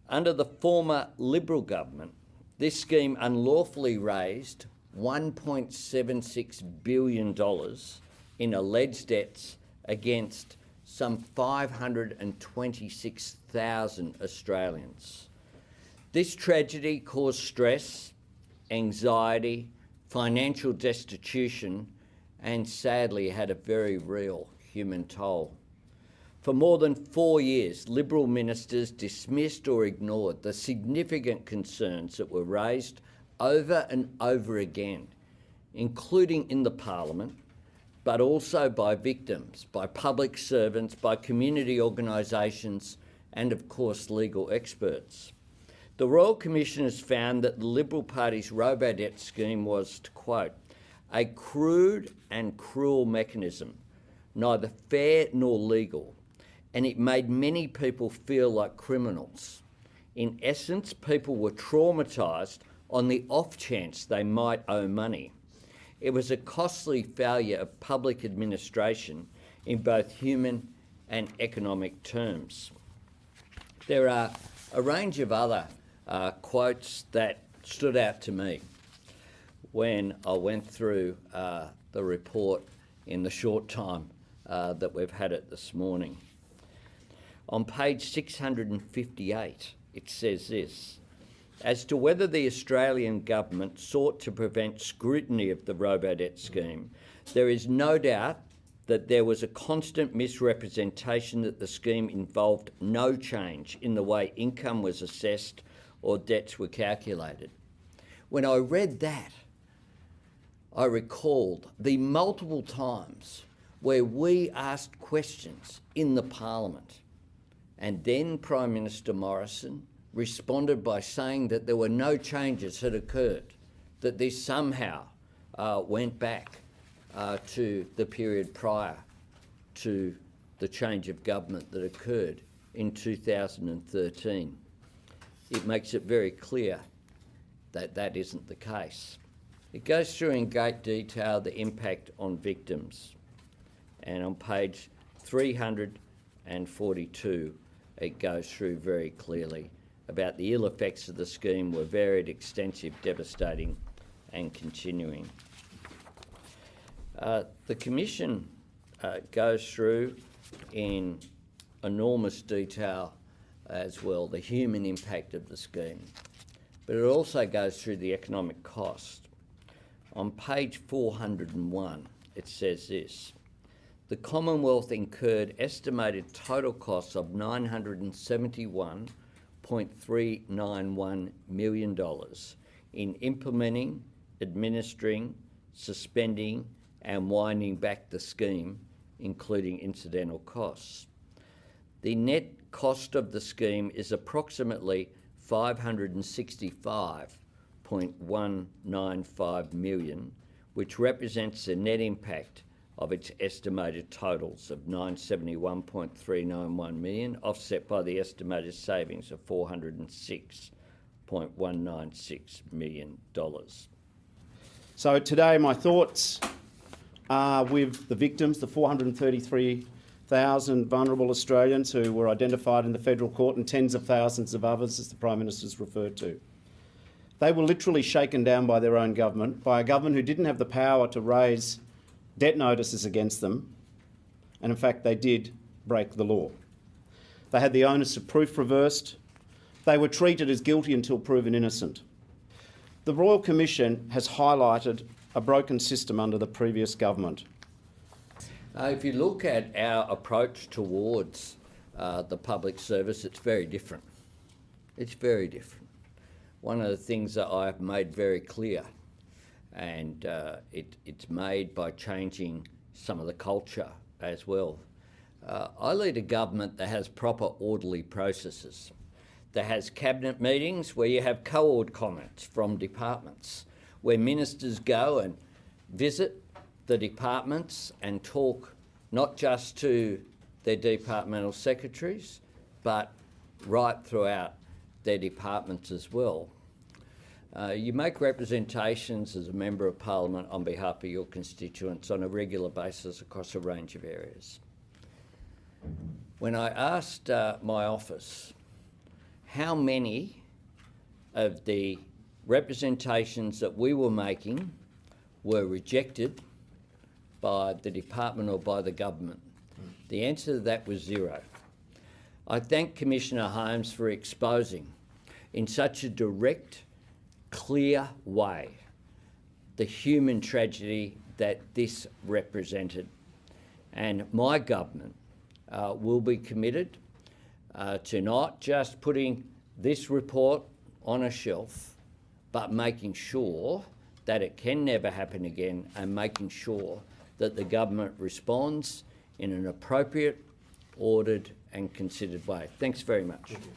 Under the former Liberal government, this scheme unlawfully raised $1.76 billion in alleged debts against some 526,000 Australians. This tragedy caused stress, anxiety, financial destitution, and sadly had a very real human toll. For more than 4 years, Liberal ministers dismissed or ignored the significant concerns that were raised over and over again, including in the Parliament, but also by victims, by public servants, by community organisations, and of course legal experts. The Royal Commission has found that the Liberal Party's Robodebt scheme was, to quote, a crude and cruel mechanism, neither fair nor legal, and it made many people feel like criminals. In essence, people were traumatised on the off chance they might owe money. It was a costly failure of public administration in both human and economic terms. There are a range of other quotes that stood out to me when I went through the report in the short time that we've had it this morning. On page 658, it says this: as to whether the Australian government sought to prevent scrutiny of the Robodebt scheme, there is no doubt that there was a constant misrepresentation that the scheme involved no change in the way income was assessed or debts were calculated. When I read that, I recalled the multiple times where we asked questions in the Parliament, and then Prime Minister Morrison responded by saying that there were no changes had occurred, that this somehow went back to the period prior to the change of government that occurred in 2013. It makes it very clear that that isn't the case. It goes through in great detail the impact on victims, and on page 342 it goes through very clearly about the ill effects of the scheme were varied, extensive, devastating and continuing. The Commission goes through in enormous detail as well the human impact of the scheme, but it also goes through the economic cost. On page 401 it says this: the Commonwealth incurred estimated total costs of $971.391 million in implementing, administering, suspending and winding back the scheme, including incidental costs. The net cost of the scheme is approximately $565.195 million, which represents the net impact of its estimated totals of $971.391 million, offset by the estimated savings of $406.196 million. So today my thoughts are with the victims, the 433,000 vulnerable Australians who were identified in the federal court, and tens of thousands of others, as the Prime Minister's referred to. They were literally shaken down by their own government, by a government who didn't have the power to raise debt notices against them, and in fact they did break the law. They had the onus of proof reversed. They were treated as guilty until proven innocent. The Royal Commission has highlighted a broken system under the previous government. If you look at our approach towards the public service, it's very different. It's very different. One of the things that I've made very clear, and it's made by changing some of the culture as well. I lead a government that has proper orderly processes, that has cabinet meetings where you have co-ord comments from departments, where ministers go and visit the departments and talk not just to their departmental secretaries, but right throughout their departments as well. You make representations as a Member of Parliament on behalf of your constituents on a regular basis across a range of areas. When I asked my office how many of the representations that we were making were rejected by the department or by the government. The answer to that was 0. I thank Commissioner Holmes for exposing in such a direct, clear way the human tragedy that this represented. And my government will be committed to not just putting this report on a shelf, but making sure that it can never happen again and making sure that the government responds in an appropriate, ordered and considered way. Thanks very much. Thank you.